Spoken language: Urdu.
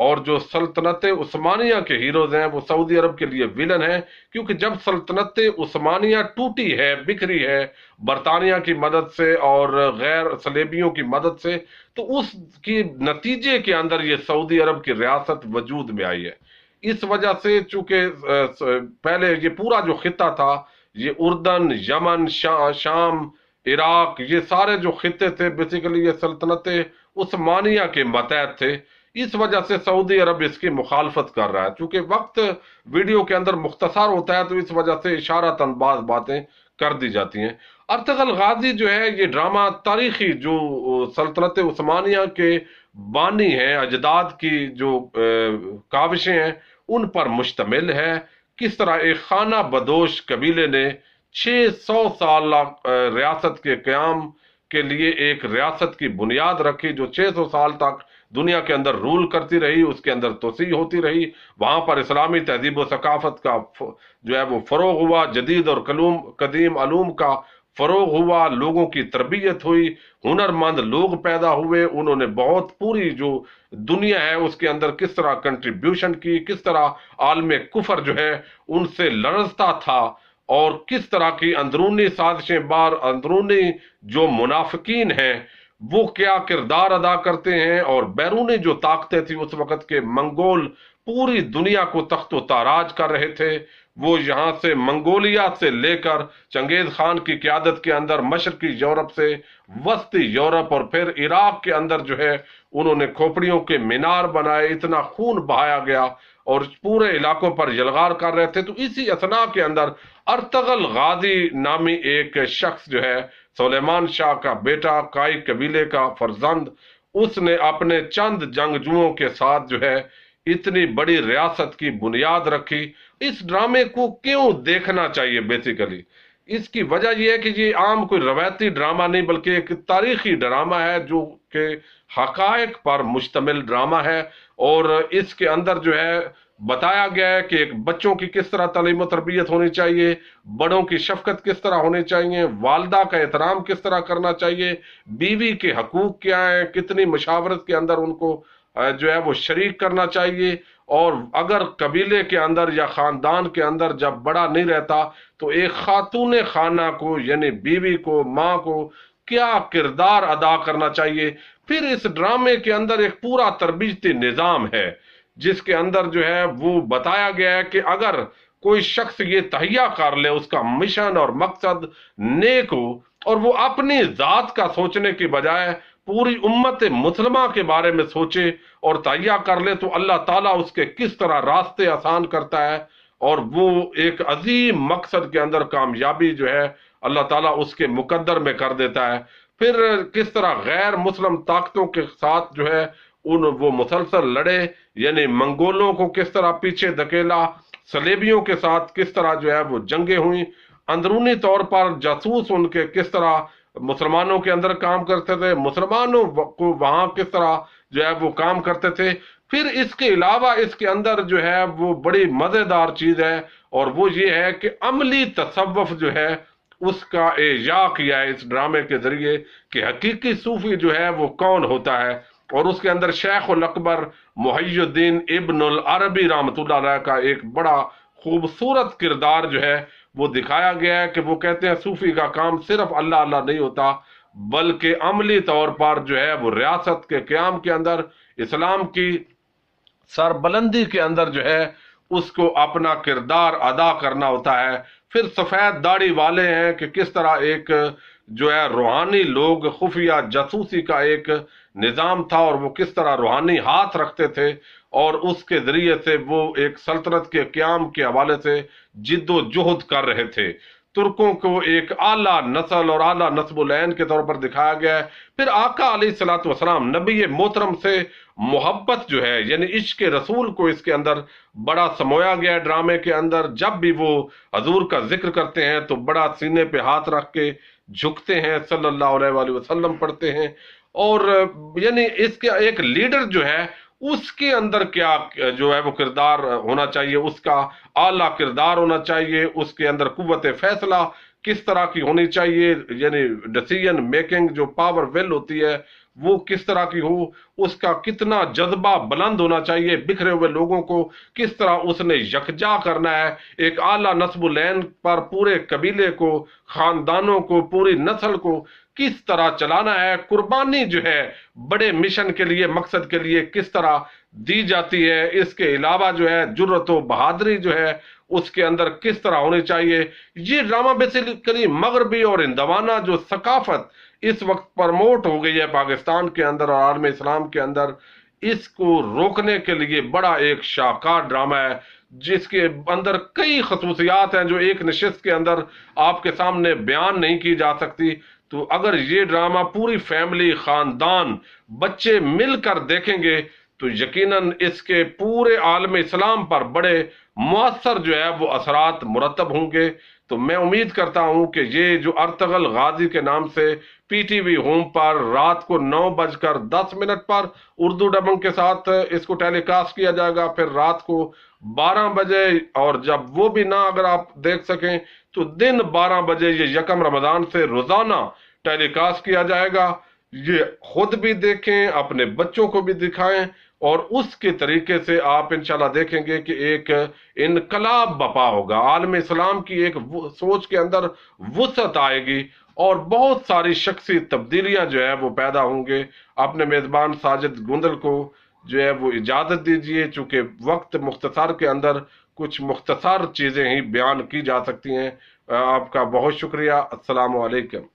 اور جو سلطنت عثمانیہ کے ہیروز ہیں وہ سعودی عرب کے لیے ویلن ہیں، کیونکہ جب سلطنت عثمانیہ ٹوٹی ہے، بکھری ہے برطانیہ کی مدد سے اور غیر صلیبیوں کی مدد سے، تو اس کی نتیجے کے اندر یہ سعودی عرب کی ریاست وجود میں آئی ہے۔ اس وجہ سے چونکہ پہلے یہ پورا جو خطہ تھا، یہ اردن، یمن، شام، عراق، یہ سارے جو خطے تھے بیسیکلی یہ سلطنت عثمانیہ کے ماتحت تھے۔ اس وجہ سے سعودی عرب اس کی مخالفت کر رہا ہے۔ چونکہ وقت ویڈیو کے اندر مختصر ہوتا ہے تو اس وجہ سے اشارتاً بعض باتیں کر دی جاتی ہیں۔ ارطغرل غازی جو ہے یہ ڈرامہ تاریخی جو سلطنت عثمانیہ کے بانی ہیں، اجداد کی جو کاوشیں ہیں ان پر مشتمل ہے۔ کس طرح ایک خانہ بدوش قبیلے نے 600 سال ریاست کے قیام کے لیے ایک ریاست کی بنیاد رکھی، جو 600 سال تک دنیا کے اندر رول کرتی رہی، اس کے اندر توسیع ہوتی رہی، وہاں پر اسلامی تہذیب و ثقافت کا جو ہے وہ فروغ ہوا، جدید اور قدیم علوم کا فروغ ہوا، لوگوں کی تربیت ہوئی، ہنرمند لوگ پیدا ہوئے، انہوں نے بہت پوری جو دنیا ہے اس کے اندر کس طرح کنٹریبیوشن کی، کس طرح عالم کفر جو ہے ان سے لرزتا تھا، اور کس طرح کی اندرونی سازشیں اندرونی جو منافقین ہیں وہ کیا کردار ادا کرتے ہیں، اور بیرونی جو طاقتیں تھیں اس وقت کے منگول پوری دنیا کو تخت و تاراج کر رہے تھے۔ وہ یہاں سے منگولیا سے لے کر چنگیز خان کی قیادت کے اندر مشرقی یورپ سے وسطی یورپ اور پھر عراق کے اندر جو ہے انہوں نے کھوپڑیوں کے مینار بنائے، اتنا خون بہایا گیا اور پورے علاقوں پر یلغار کر رہے تھے۔ تو اسی اثناء کے اندر ارطغرل غازی نامی ایک شخص جو ہے سلیمان شاہ کا بیٹا، کائی قبیلے کا فرزند، اس نے اپنے چند جنگجوؤں کے ساتھ جو ہے اتنی بڑی ریاست کی بنیاد رکھی۔ اس ڈرامے کو کیوں دیکھنا چاہیے بیسیکلی؟ اس کی وجہ یہ ہے کہ یہ عام کوئی روایتی ڈرامہ نہیں بلکہ ایک تاریخی ڈرامہ ہے جو کہ حقائق پر مشتمل ڈرامہ ہے، اور اس کے اندر جو ہے بتایا گیا ہے کہ ایک بچوں کی کس طرح تعلیم و تربیت ہونی چاہیے، بڑوں کی شفقت کس طرح ہونی چاہیے، والدہ کا احترام کس طرح کرنا چاہیے، بیوی کے حقوق کیا ہیں، کتنی مشاورت کے اندر ان کو جو ہے وہ شریک کرنا چاہیے، اور اگر قبیلے کے اندر یا خاندان کے اندر جب بڑا نہیں رہتا تو ایک خاتون خانہ کو یعنی بیوی کو، ماں کو کیا کردار ادا کرنا چاہیے۔ پھر اس ڈرامے کے اندر ایک پورا تربیتی نظام ہے جس کے اندر جو ہے وہ بتایا گیا ہے کہ اگر کوئی شخص یہ تہیہ کر لے، اس کا مشن اور مقصد نیک ہو اور وہ اپنی ذات کا سوچنے کی بجائے پوری امت مسلمہ کے بارے میں سوچے اور تہیہ کر لے، تو اللہ تعالیٰ اس کے کس طرح راستے آسان کرتا ہے، اور وہ ایک عظیم مقصد کے اندر کامیابی جو ہے اللہ تعالیٰ اس کے مقدر میں کر دیتا ہے۔ پھر کس طرح غیر مسلم طاقتوں کے ساتھ جو ہے وہ مسلسل لڑے، یعنی منگولوں کو کس طرح پیچھے دھکیلا، صلیبیوں کے ساتھ کس طرح جو ہے وہ جنگیں ہوئیں، اندرونی طور پر جاسوس ان کے کس طرح مسلمانوں کے اندر کام کرتے تھے، مسلمانوں کو وہاں کس طرح جو ہے وہ کام کرتے تھے۔ پھر اس کے علاوہ اس کے اندر جو ہے وہ بڑی مزیدار چیز ہے، اور وہ یہ ہے کہ عملی تصوف جو ہے اس کا احیاء کیا ہے اس ڈرامے کے ذریعے کہ حقیقی صوفی جو ہے وہ کون ہوتا ہے، اور اس کے اندر شیخ الاکبر محی الدین ابن العربی رحمۃ اللہ علیہ کا ایک بڑا خوبصورت کردار جو ہے وہ دکھایا گیا ہے کہ وہ کہتے ہیں صوفی کا کام صرف اللہ اللہ نہیں ہوتا بلکہ عملی طور پر جو ہے وہ ریاست کے قیام کے اندر، اسلام کی سربلندی کے اندر جو ہے اس کو اپنا کردار ادا کرنا ہوتا ہے۔ پھر سفید داڑھی والے ہیں کہ کس طرح ایک جو ہے روحانی لوگ، خفیہ جاسوسی کا ایک نظام تھا اور وہ کس طرح روحانی ہاتھ رکھتے تھے، اور اس کے ذریعے سے وہ ایک سلطنت کے قیام کے حوالے سے جد و جہد کر رہے تھے۔ ترکوں کو ایک اعلیٰ نسل اور اعلیٰ نسب العین کے طور پر دکھایا گیا ہے۔ پھر آقا علیہ الصلوۃ والسلام نبی محترم سے محبت جو ہے یعنی عشق رسول کو اس کے اندر بڑا سمویا گیا ہے ڈرامے کے اندر۔ جب بھی وہ حضور کا ذکر کرتے ہیں تو بڑا سینے پہ ہاتھ رکھ کے جھکتے ہیں، صلی اللہ علیہ وآلہ وسلم پڑھتے ہیں، اور یعنی اس کا ایک لیڈر جو ہے اس کے اندر کیا جو ہے وہ کردار ہونا چاہیے، اس کا اعلیٰ کردار ہونا چاہیے، اس کے اندر قوت فیصلہ کس طرح کی ہونی چاہیے، یعنی ڈیسیژن میکنگ جو پاور ول ہوتی ہے وہ کس طرح کی ہو، اس کا کتنا جذبہ بلند ہونا چاہیے، بکھرے ہوئے لوگوں کو کس طرح اس نے یکجا کرنا ہے، ایک اعلیٰ نسب العین پر پورے قبیلے کو، خاندانوں کو، پوری نسل کو کس طرح چلانا ہے، قربانی جو ہے بڑے مشن کے لیے، مقصد کے لیے کس طرح دی جاتی ہے، اس کے علاوہ جو ہے جرت و بہادری جو ہے اس کے اندر کس طرح ہونی چاہیے، یہ ڈرامہ بیسیکلی مغربی اور ہندوانہ جو ثقافت اس وقت پرموٹ ہو گئی ہے پاکستان کے اندر اور عالم اسلام کے اندر، اس کو روکنے کے لیے بڑا ایک شاہکار ڈرامہ ہے، جس کے اندر کئی خصوصیات ہیں جو ایک نشست کے اندر آپ کے سامنے بیان نہیں کی جا سکتی۔ تو اگر یہ ڈرامہ پوری فیملی، خاندان، بچے مل کر دیکھیں گے تو یقیناً اس کے پورے عالم اسلام پر بڑے مؤثر جو ہے وہ اثرات مرتب ہوں گے۔ تو میں امید کرتا ہوں کہ یہ جو ارطغرل غازی کے نام سے پی ٹی وی ہوم پر رات کو 9:10 پر اردو ڈبنگ کے ساتھ اس کو ٹیلی کاسٹ کیا جائے گا، پھر رات کو 12 بجے، اور جب وہ بھی نہ اگر آپ دیکھ سکیں تو دن 12 بجے یہ 1 رمضان سے روزانہ ٹیلی کاسٹ کیا جائے گا۔ یہ خود بھی دیکھیں، اپنے بچوں کو بھی دکھائیں، اور اس کے طریقے سے آپ انشاءاللہ دیکھیں گے کہ ایک انقلاب بپا ہوگا، عالم اسلام کی ایک سوچ کے اندر وسعت آئے گی اور بہت ساری شخصی تبدیلیاں جو ہے وہ پیدا ہوں گے۔ اپنے میزبان ساجد گوندل کو جو ہے وہ اجازت دیجیے، چونکہ وقت مختصر کے اندر کچھ مختصر چیزیں ہی بیان کی جا سکتی ہیں۔ آپ کا بہت شکریہ۔ السلام علیکم۔